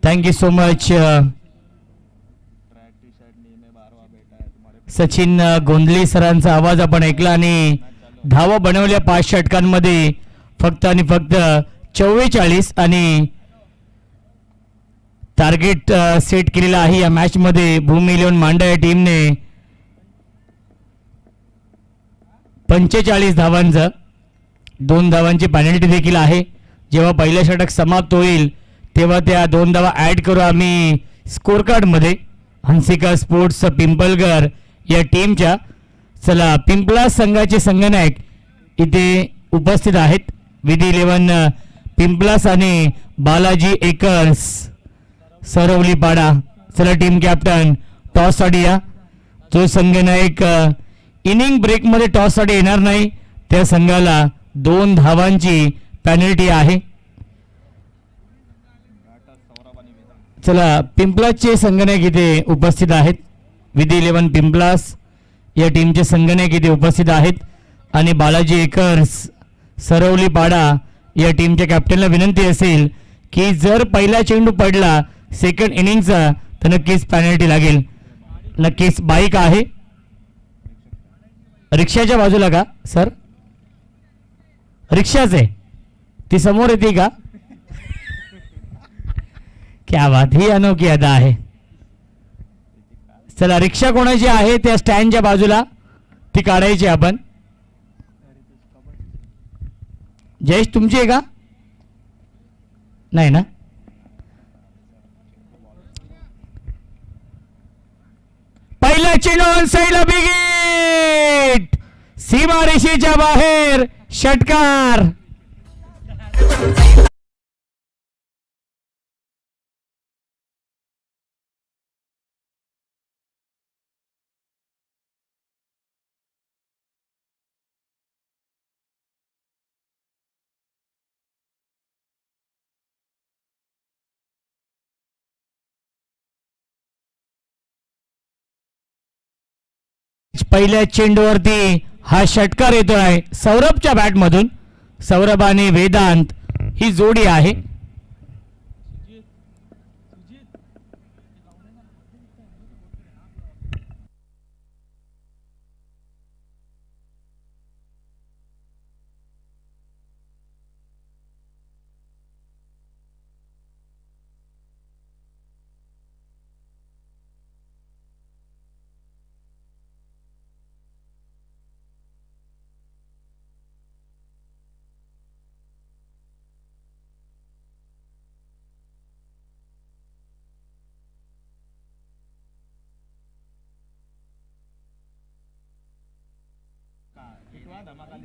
Thank you so much Sachin Gondhale सरांचा आवाज आपण ऐकला आणि धावा बनवल्या 5 षटकांमध्ये फक्त आणि फक्त 44 आणि टार्गेट सेट केलेला आहे या मॅच मध्ये भूमी इलेव्हन मांडा या टीमने 45 धावांचं 2 धावांची पेनल्टी देखील आहे. जेव्हा पहिलं षटक समाप्त होईल तेव्हा त्या 2 धावा ऍड करू आम्ही स्कोर कार्ड मध्ये हंसिका स्पोर्ट्स पिंपलगर या टीमच्या. चला पिंपलास संघाचे संघनायक इथे उपस्थित आहेत. विधी 11 पिंपलास आणि बालाजी एकर्स सरवली पाडा. चला टीम कॅप्टन टॉस साठी या. जो संघनायक इनिंग ब्रेक मध्ये टॉस साठी येणार नाही त्या संघाला 2 धावांची पेनल्टी आहे. चला पिंपलासचे संघनायक इथे उपस्थित आहेत. विधी 11 पिंपलास या टीमचे संघनायक इथे उपस्थित आहेत आणि बालाजी एकर्स सरवली पाडा या टीमच्या कॅप्टनला विनंती असेल की जर पहिला चेंडू पडला सेकंड इनिंगचा तर नक्कीच पेनल्टी लागेल. नक्कीच बाईक आहे रिक्षाच्या बाजूला का सर? रिक्षाच आहे ती समोर येते का? क्या बात ही अनोखी अदा आहे. चला रिक्षा कोणाची आहे त्या स्टँडच्या बाजूला ती काढायची आपण. जयेश तुमची आहे का? नाही ना. पहिला चेंडू ऑन साइडला बिग हिट सीमारेषेच्या बाहेर षटकार. पहिल्या चेंडूवरती हा षटकार येतो आहे सौरभच्या बॅट मधून. सौरभ आणि वेदांत ही जोडी आहे.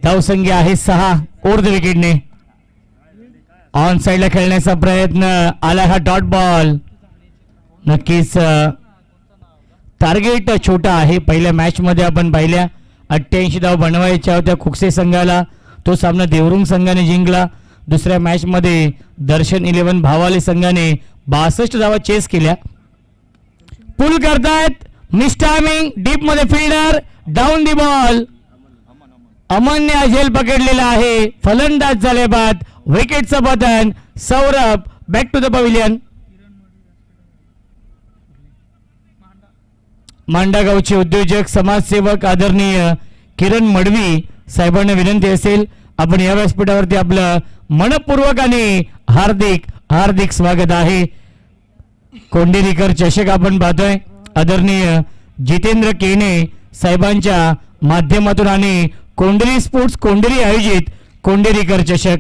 धावसंख्या आहे 6 ओव्हर द विकेटने. ऑन साइडला खेळण्याचा प्रयत्न आला हा डॉट बॉल. नक्कीच टार्गेट छोटा आहे. पहिल्या मॅच मध्ये आपण पाहिल्या 88 धाव बनवायच्या होत्या खुकसे संघाला. तो सामना देवरुंग संघाने जिंकला. दुसऱ्या मॅच मध्ये दर्शन 11 भावाले संघाने 62 धावा चेस केल्या. पुल करतायत मिस टायमिंग डीप मध्ये फिल्डर डाऊन दी बॉल. अमनने हा झेल पकडलेला आहे. फलंदाज झाले बाद. विकेटचं पतन. Saurabh back to the pavilion. मांडागावचे उद्योजक समाजसेवक आदरणीय किरण मडवी साहेबांना विनंती असेल आपण या व्यासपीठावरती आपलं मनपूर्वक आणि हार्दिक हार्दिक स्वागत आहे. कोंडेरीकर चषक आपण पाहतोय आदरणीय जितेंद्र केने साहेबांच्या माध्यमातून आणि कोंडेरी स्पोर्ट्स कोंडेरी आयोजित कोंडेरीकर चषक.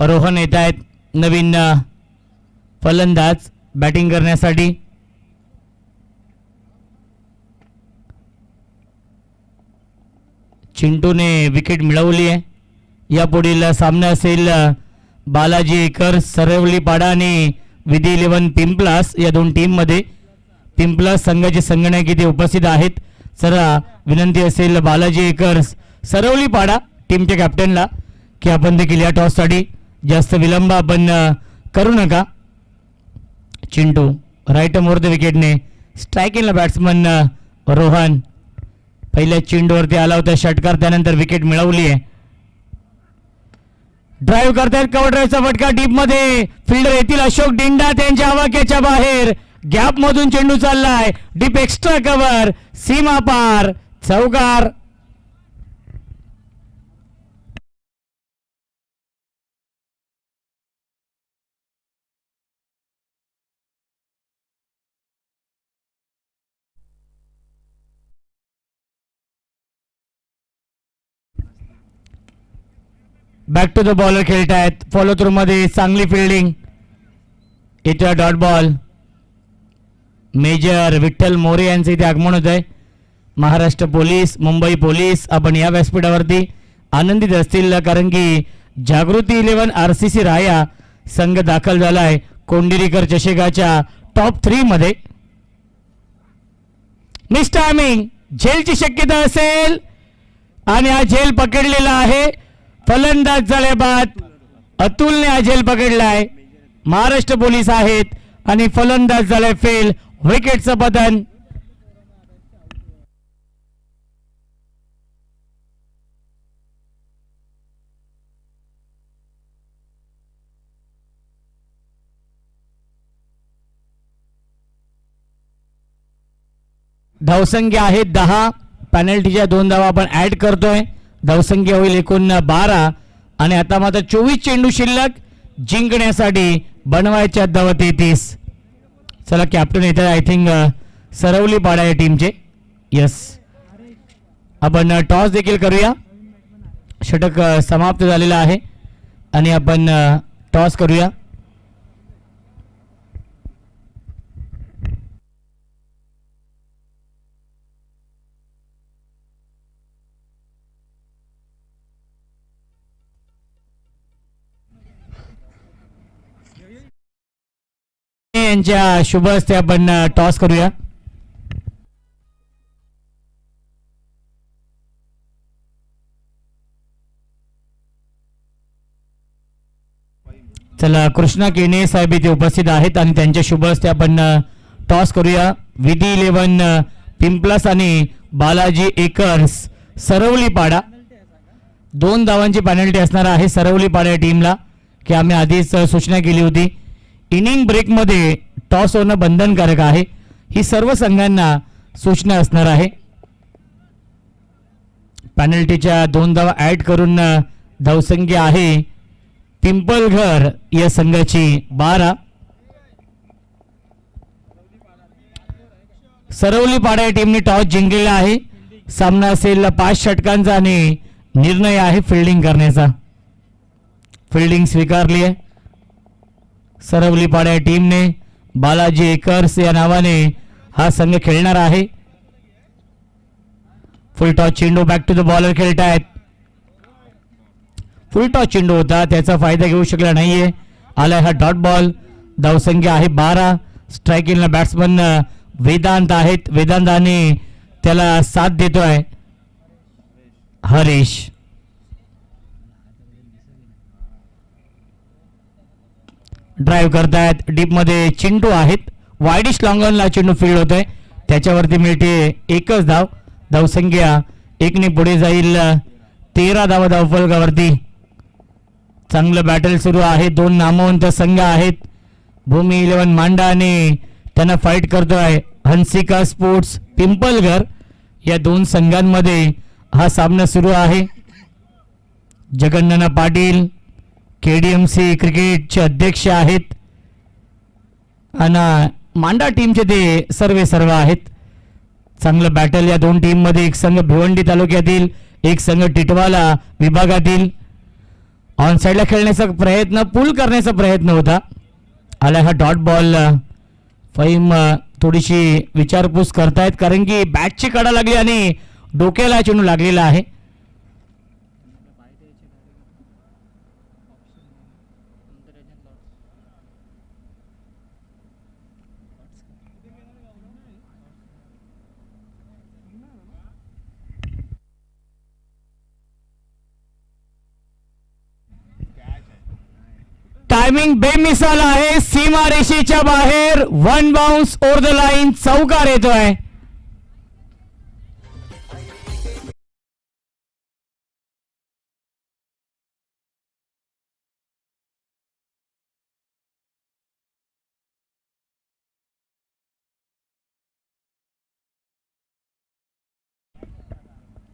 रोहन येत आहेत नवीन फलंदाज बॅटिंग करण्यासाठी. चिंटूने विकेट मिळवली आहे. यापुढील सामना असेल बालाजी एकर सरवली पाडा आणि विधी 11 पिंपलास या दोन टीममध्ये. पिंपलास संघाचे संगणक इथे उपस्थित आहेत. जरा विनंती असेल बालाजी एकर सरवली पाडा टीमच्या कॅप्टनला की आपण देखील या टॉससाठी जास्त विलंब आपण करू नका. चिंटू राईट मोर द विकेटने स्ट्राईक इनला बॅट्समन रोहन पहिल्या चेंडूवरती आला होता षटकार त्यानंतर विकेट मिळवली आहे. ड्राईव्ह करतायत कव्हर ड्राईव्हचा फटका डीप मध्ये फिल्डर येतील अशोक डिंडा त्यांच्या आवाक्याच्या बाहेर. गॅप मधून चेंडू चाललाय डीप एक्स्ट्रा कव्हर सीमा पार चौकार. बॅक टू द बॉलर खेळतायत. फॉलो थ्रू मध्ये चांगली फिल्डिंग. इथे dot ball. Major Vitthal More यांचे इथे आगमन होत आहे. महाराष्ट्र पोलीस मुंबई पोलीस आपण या व्यासपीठावरती आनंदित असतील कारण की जागृती 11 RCC राया संघ दाखल झालाय कोंडेरीकर चषकाच्या टॉप 3 मध्ये. मिस टायमिंग झेलची शक्यता असेल आणि हा झेल पकडलेला आहे. फलंदाज झाले बाद. अतुलने हा झेल पकडलाय. महाराष्ट्र पोलीस आहेत आणि फलंदाज झाले फेल. विकेटचं पतन. धावसंख्या आहे 10. पेनल्टीच्या 2 धावा आपण ऍड करतोय. धावसंख्या होईल एकूण 12 आणि आता मात्र 24 चेंडू शिल्लक. जिंकण्यासाठी बनवायच्या धावा 33. चला कॅप्टन येतात आय थिंक सरवली पाडा या टीमचे. यस आपण टॉस देखील करूया. षटक समाप्त झालेलं आहे आणि आपण टॉस करूया. यांच्या शुभ हस्ते आपण टॉस करूया. चला कृष्णा केने साहेब इथे उपस्थित आहेत आणि त्यांच्या शुभ हस्ते आपण टॉस करूया. विधी 11 पिंपलास आणि बालाजी एकर्स सरवली पाडा. 2 धावांची पेनल्टी असणार आहे सरवली पाडा या टीमला की आम्ही आधीच सूचना केली होती. इनिंग ब्रेकमध्ये टॉस होणं बंधनकारक आहे ही सर्व संघांना सूचना असणार आहे. पेनल्टीच्या 2 धावा ऍड करून धावसंख्या आहे पिंपलघर या संघाची 12. सरवली पाडा या टीमने टॉस जिंकलेला आहे. सामना असेल 5 षटकांचा आणि निर्णय आहे फिल्डिंग करण्याचा. फिल्डिंग स्वीकारली आहे सरवली पाडा या टीमने. बालाजी एकर्स या नावाने हा संघ खेळणार आहे. फुल टॉस चेंडू बॅक टू द बॉलर खेळतायत. फुल टॉस चेंडू होता त्याचा फायदा घेऊ शकला नाहीये. आलाय हा डॉट बॉल. धावसंख्या आहे 12. स्ट्राईक इनला बॅट्समन वेदांत आहेत. वेदांताने त्याला साथ देतोय हरीश. ड्राईव्ह करतायत डीप मध्ये चिंटू आहेत. वाईडिश लॉंगॉनला चेंडू फील्ड होतोय, त्याच्यावरती मिळते एकच धाव. धावसंख्या 1ने पुढे जाईल. 13 धावा धावफलकावरती. चांगलं बॅटल सुरू आहे. दोन नामवंत संघ आहेत. भूमी 11 मांडा आणि त्यांना फाईट करतोय हंसिका स्पोर्ट्स पिंपलघर. या दोन संघांमध्ये हा सामना सुरू आहे. जगन्नाना पाटील KDMC क्रिकेटचे अध्यक्ष आहेत आणि मांडा टीमचे ते सर्व आहेत. चांगलं बॅटल या दोन टीम मध्ये. एक संघ भिवंडी तालुक्यातील, एक संघ टिटवाला विभागातील. ऑन साइडला खेळण्याचा प्रयत्न, पुल करण्याचा प्रयत्न होता. आला हा डॉट बॉल. फहीम थोडीशी विचारपूस करतायत कारण की बॅटची कडा लागली आणि डोक्याला चेंडू लागलेला आहे. टायमिंग बेमिसाल आहे. सीमारेषेच्या बाहेर 1 बाउन्स ओव्हर द लाईन. चौकार येतोय.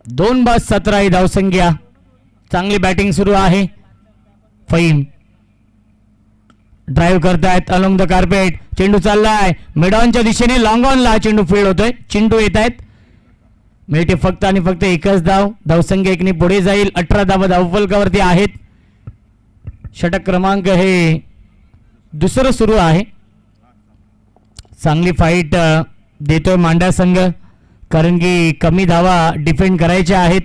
दोन बाद 17 ही धावसंख्या. चांगली बॅटिंग सुरू आहे. फहीम ड्राईव्ह करतायत अलोंग द कार्पेट. चेंडू चाललाय मिडॉनच्या दिशेने. लॉंग ऑनला चेंडू फील्ड होतोय. चिंटू येत आहेत. मिळते फक्त आणि फक्त एकच धाव. धावसंख्या 1ने पुढे जाईल. 18 धावा धावफलकावरती आहेत. षटक क्रमांक हे दुसरं सुरू आहे. चांगली फाईट देतोय मांडा संघ कारण की कमी धावा डिफेंड करायच्या आहेत.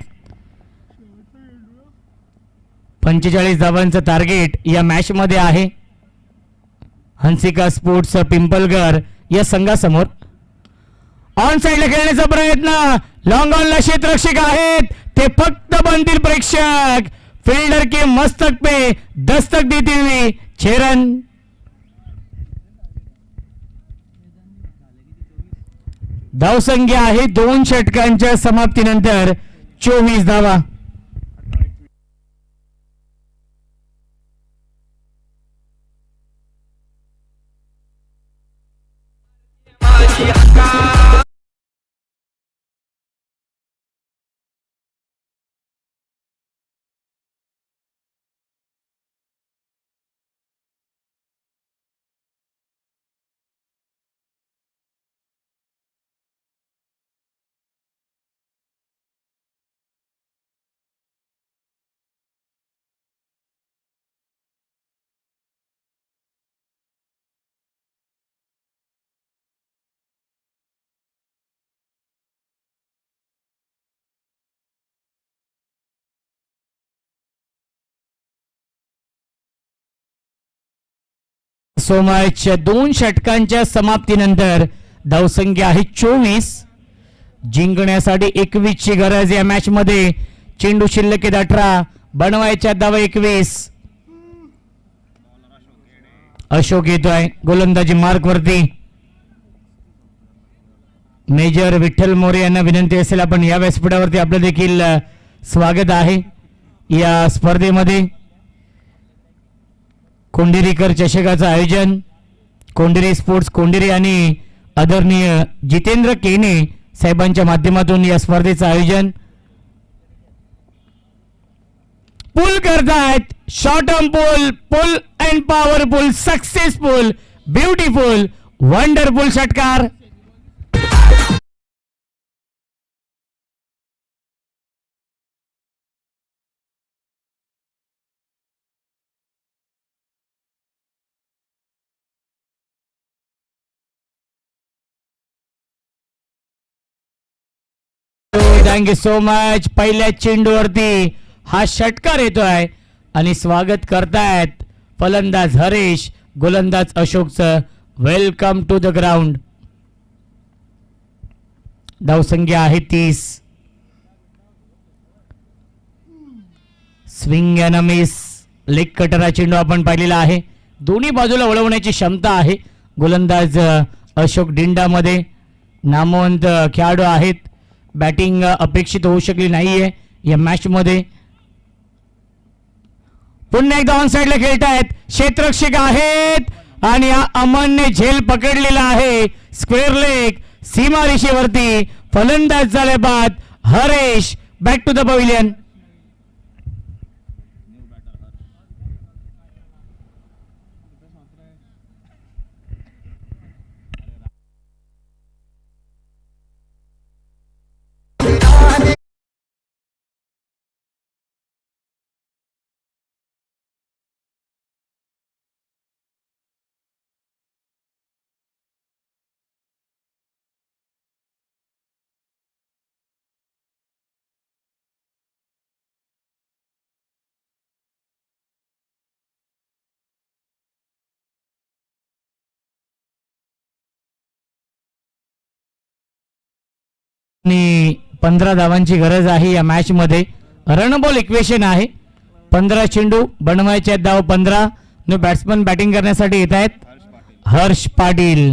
45 धावांचं टार्गेट या मॅच मध्ये आहे हंसिका स्पोर्ट्स पिंपलघर या संघासमोर. ऑन साइडला खेळण्याचा प्रयत्न. लॉंग ऑनला क्षेत्ररक्षक आहेत ते फक्त बनतील प्रेक्षक. फील्डर के मस्तक पे दस्तक देती हुई 6 रन. धावसंख्या आहे 2 षटकांच्या समाप्तीनंतर 24 धावा. So much. 2 षटकांच्या समाप्तीनंतर धावसंख्या आहे 24. जिंकण्यासाठी 21 ची गरज या मॅच मध्ये. चेंडू शिल्लक 18. बनवायच्या धावा 21. अशोक येतोय गोलंदाजी मार्क वरती. मेजर विठ्ठल मोरे यांना विनंती असेल आपण या व्यासपीठावरती आपलं देखील स्वागत आहे या स्पर्धेमध्ये. कोंडिरीकर चषकाचं आयोजन कोंडिरी स्पोर्ट्स कोंडिरी आणि आदरणीय जितेंद्र केने साहेबांच्या माध्यमातून या स्पर्धेचं आयोजन. पुल करतायत. Short term pull, pull and powerful, successful, beautiful, wonderful षटकार. Thank you so much. पहिल्या चेंडूवरती हा षटकार येतोय आणि स्वागत करतायत फलंदाज हरीश, गोलंदाज अशोकचं. Welcome to the ground. धावसंख्या आहे 30. Swing and miss. Leg cutter हा चेंडू आपण पाहिलेला आहे. दोन्ही बाजूला वळवण्याची क्षमता आहे. गोलंदाज अशोक डिंडामध्ये नामवंत खेळाडू आहेत. बॅटिंग अपेक्षित होऊ शकली नाहीये या मॅच मध्ये. पुन्हा एकदा ऑन साइडला खेळतायत. क्षेत्ररक्षक आहेत आणि अमनने झेल पकडलेला आहे. स्क्वेअर लेग सीमा रेषेवरती. फलंदाज झाले बाद. Haresh back to the pavilion. आणि 15 धावांची गरज आहे या मॅच मध्ये. रनबॉल इक्वेशन आहे. 15 चेंडू बनवायचे आहेत. धाव 15. नो बॅट्समन बॅटिंग करण्यासाठी येत आहेत. हर्ष पाटील.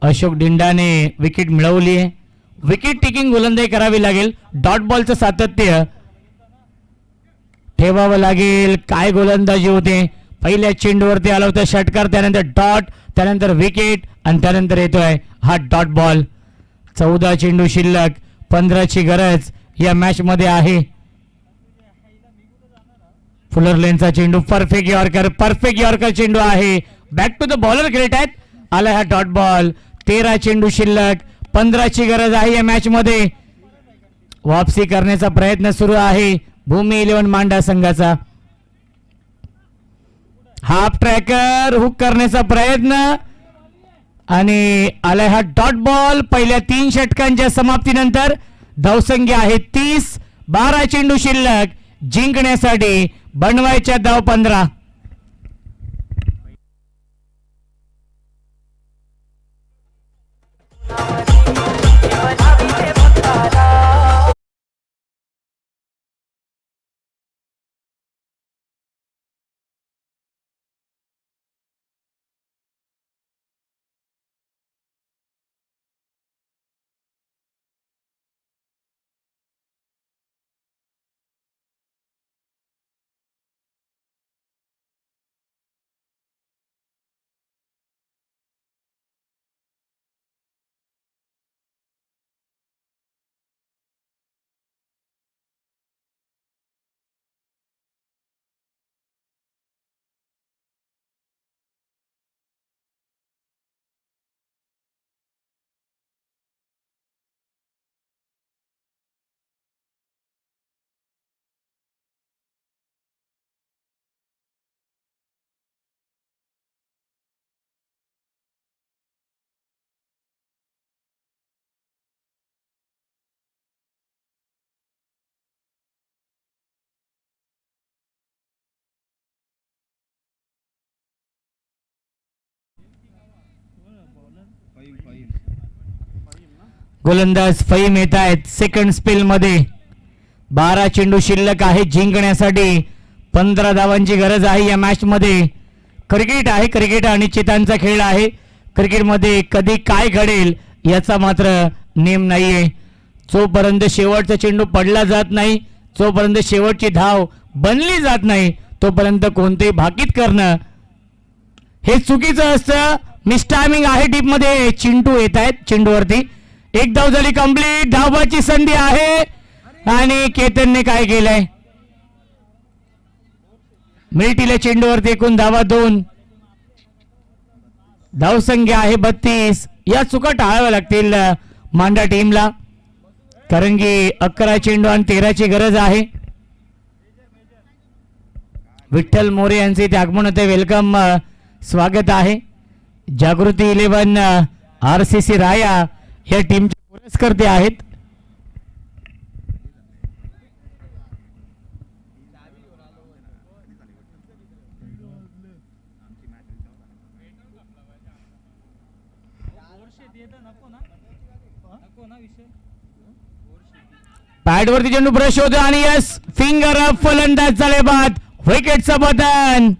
अशोक डिंडाने विकेट मिळवली आहे. विकेट टेकिंग गोलंदाजी करावी लागेल. डॉट बॉलचं सातत्य ठेवावं लागेल. काय गोलंदाजी होते. पहिल्या चेंडूवरती आला होता षटकार, त्यानंतर डॉट, त्यानंतर विकेट आणि त्यानंतर येतोय हा डॉट बॉल. 14 चेंडू शिल्लक. 15ची गरज या मॅच मध्ये आहे. फुलर लेनचा चेंडू. परफेक्ट यॉर्कर चेंडू आहे. Back to the bowler great आहेत. आला हा डॉट बॉल. 13 चेंडू शिल्लक. 15ची गरज आहे या मॅच मध्ये. वापसी करण्याचा प्रयत्न सुरू आहे भूमी 11 मांडा संघाचा. हाफ ट्रॅकर हुक करण्याचा प्रयत्न आणि आलाय हा डॉट बॉल. पहिल्या 3 षटकांच्या समाप्तीनंतर धावसंख्या आहे 30. 12 चेंडू शिल्लक. जिंकण्यासाठी बनवायच्या धाव 15. गोलंदाज फहीम येत आहेत सेकंड स्पेल मध्ये. 12 चेंडू शिल्लक आहे. जिंकण्यासाठी 15 धावांची गरज आहे या मॅच मध्ये. क्रिकेट आहे. क्रिकेट अनिश्चितांचा खेळ आहे. क्रिकेटमध्ये कधी काय घडेल याचा मात्र नेम नाहीये. जोपर्यंत शेवटचा चेंडू पडला जात नाही, जोपर्यंत शेवटची धाव बनली जात नाही, तोपर्यंत कोणतेही भाकीत करणं हे चुकीचं असतं. मिसटायमिंग आहे टीप मध्ये. चिंटू येत आहेत चेंडूवरती. एक धाव झाली कंप्लीट. धावाची संधी आहे आणि केतनने काय केलंय. मिल्टीला चेंडूवरती एकूण धावा 2. धावसंख्या आहे 32. या चुका टाळाव्या लागतील मांडा टीमला, कारण की 11 चेंडू आणि 13ची गरज आहे. विठ्ठल मोरे यांचे इथे आगमन होते. वेलकम, स्वागत आहे. जागृती 11 RCC राया या टीमचे पुरस्कर्ते आहेत. पॅडवरती चेंडू ब्रश होतो आणि यस फिंगर अप, फलंदाज झाले बाद, विकेटचं पतन.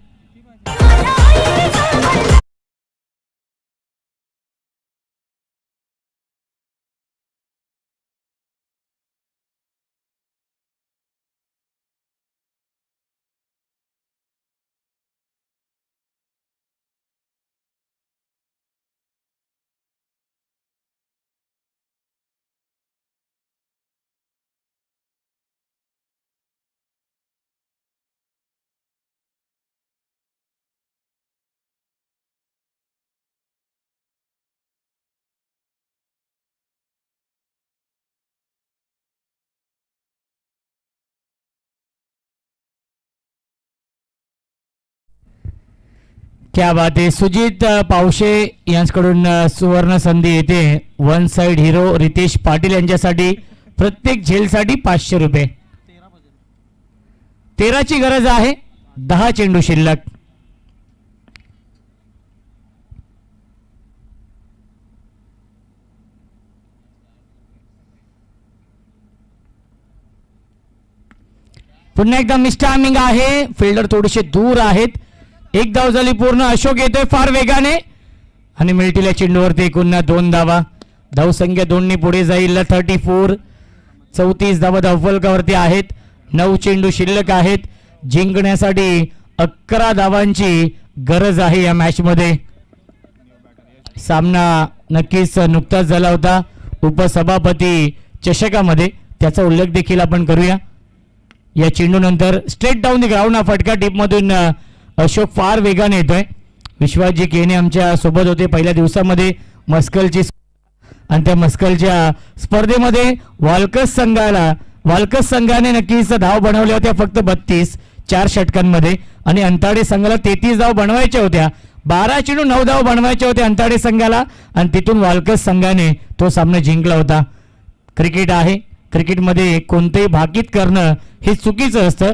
क्या बात आहे. सुजित पावशे यांच्याकडून सुवर्ण संधी येते. One side hero Ritesh Patil यांच्यासाठी प्रत्येक झेलसाठी 500 रुपये. 13ची गरज आहे, 10 चेंडू शिल्लक. पुन्हा एकदा मिस्टायमिंग आहे. फिल्डर थोडेसे दूर आहेत. एक धाव झाली पूर्ण. अशोक येतोय फार वेगाने आणि मिळतील चेंडूवरती पुन्हा 2 धावा. धावसंख्या 2 पुढे जाईल. 34. 34 धावा धावफलकावरती आहेत. 9 चेंडू शिल्लक आहेत. जिंकण्यासाठी 11 धावांची गरज आहे या मॅच मध्ये. सामना नक्कीच नुकताच झाला होता उपसभापती चषकामध्ये, त्याचा उल्लेख देखील आपण करूया. या चेंडू नंतर स्ट्रेट डाऊन द ग्राउंड हा फटका टीप मधून अशोक फार वेगाने येतोय. विश्वासजी केने आमच्या सोबत होते पहिल्या दिवसामध्ये मस्कलची, आणि त्या मस्कलच्या स्पर्धेमध्ये वालकस संघाने नक्कीच धाव बनवल्या होत्या फक्त 32 4 षटकांमध्ये, आणि अंताडे संघाला 33 धाव बनवायच्या होत्या. 12 चेंडू 9 धाव बनवायच्या होत्या अंताडे संघाला, आणि तिथून वालकस संघाने तो सामना जिंकला होता. क्रिकेट आहे. क्रिकेटमध्ये कोणतेही भाकीत करणं हे चुकीचं असतं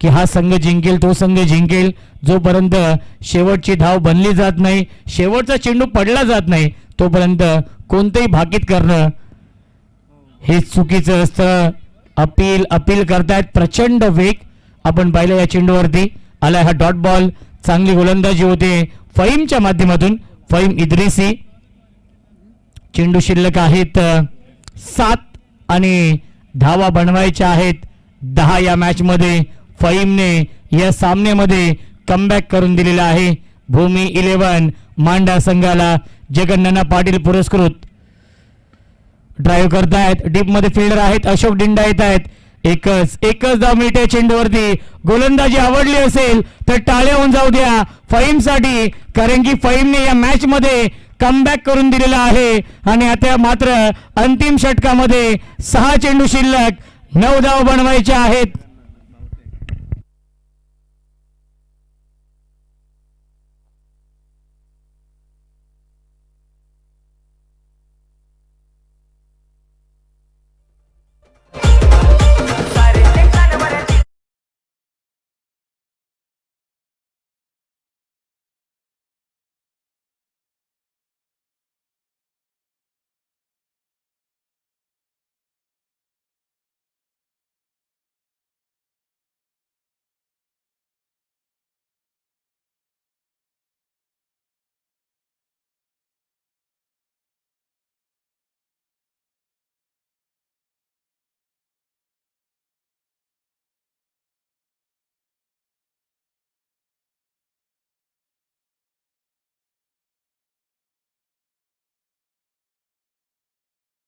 की हा संघ जिंकेल तो संघ जिंकेल. जोपर्यंत शेवटची धाव बनली जात नाही, शेवटचा चेंडू पडला जात नाही, तोपर्यंत कोणतेही भाकीत करणं हे चुकीचं असतं. अपील करतायत प्रचंड वेग आपण पाहिलं या चेंडूवरती आलाय. हा डॉट बॉल. चांगली गोलंदाजी होते फहीमच्या माध्यमातून. फहीम इद्रिसी. चेंडू शिल्लक आहेत 7 आणि धावा बनवायच्या आहेत 10 या मॅच मध्ये. फहीमने या सामन्यामध्ये कमबॅक करून दिलेला आहे. भूमी 11 मांडा संघाला जगन्नाना पाटील पुरस्कृत. ड्राईव्ह करतायत. डीप मध्ये फिल्डर आहेत अशोक डिंडा येत आहेत. एकच धाव मिळते चेंडूवरती. गोलंदाजी आवडली असेल तर टाळ्या होऊन जाऊ द्या फहीमसाठी, कारण की फहीमने या मॅच मध्ये कमबॅक करून दिलेला आहे. आणि आता मात्र अंतिम षटकामध्ये 6 चेंडू शिल्लक, 9 धाव बनवायचे आहेत.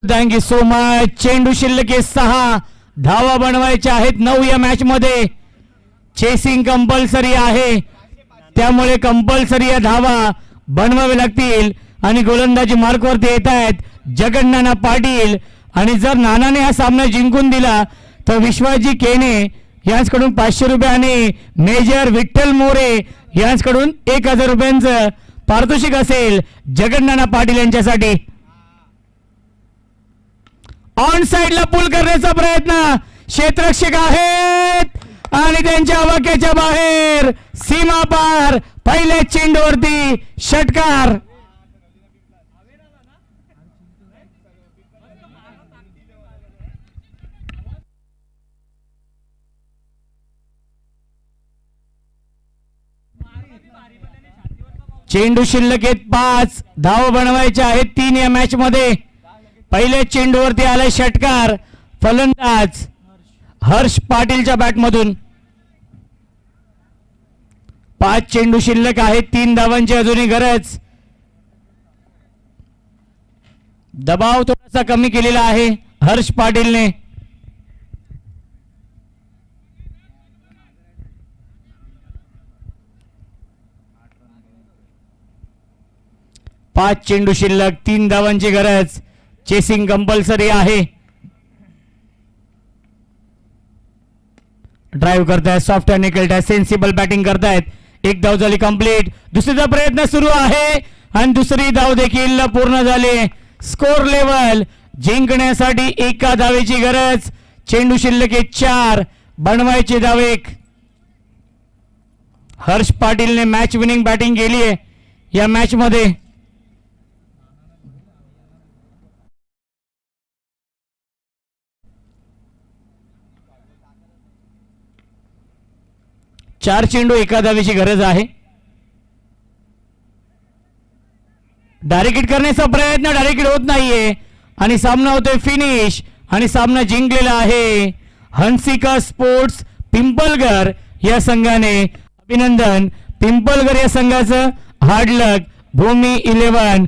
Thank you so much. चेंडू शिल्लक 6 धावा बनवायच्या आहेत 9 या मॅच मध्ये. चेसिंग कंपल्सरी आहे, त्यामुळे कंपल्सरी या धावा बनवावे लागतील. आणि गोलंदाजी मार्कवरती येत आहेत जगन्नाना पाटील. आणि जर नानाने हा सामना जिंकून दिला तर विश्वासजी केने यांच्याकडून 500 रुपये आणि मेजर विठ्ठल मोरे यांच्याकडून 1000 रुपयांचं पारितोषिक असेल जगन्नाना पाटील यांच्यासाठी. ऑन साइडला पुल करण्याचा प्रयत्न. क्षेत्ररक्षक आहेत आणि त्यांच्या वाक्याच्या बाहेर सीमा पार. पहिल्या चेंडूवरती षटकार. चेंडू शिल्लक आहेत 5 धाव बनवायचे आहेत 3 या मॅच मध्ये. पहिल्या चेंडूवरती आलाय षटकार फलंदाज हर्ष पाटीलच्या बॅटमधून. 5 चेंडू शिल्लक आहेत 3 धावांची अजूनही गरज. दबाव थोडासा कमी केलेला आहे हर्ष पाटीलने. पाच चेंडू शिल्लक 3 धावांची गरज. चेसिंग कंपल्सरी आहे. ड्राईव्ह करतायत सॉफ्ट आणि निकलतायत सेन्सिबल बॅटिंग करतायत. एक धाव झाली कंप्लीट. दुसरीचा प्रयत्न सुरू आहे आणि दुसरी धाव देखील पूर्ण झाली. स्कोर लेवल जिंकण्यासाठी एका धावेची गरज. चेंडू शिल्लक 4 बनवायचे धाव 1. हर्ष पाटीलने मॅच विनिंग बॅटिंग केली आहे या मॅच मध्ये. चार चेंडू एका धावेची गरज आहे. डायरेक्ट हिट करण्याचा प्रयत्न डायरेक्ट हिट होत नाहीये आणि सामना होतोय फिनिश आणि सामना जिंकलेला आहे हंसिका स्पोर्ट्स पिंपलगर या संघाने. अभिनंदन पिंपलगर या संघाचं. हार्ड लक भूमी 11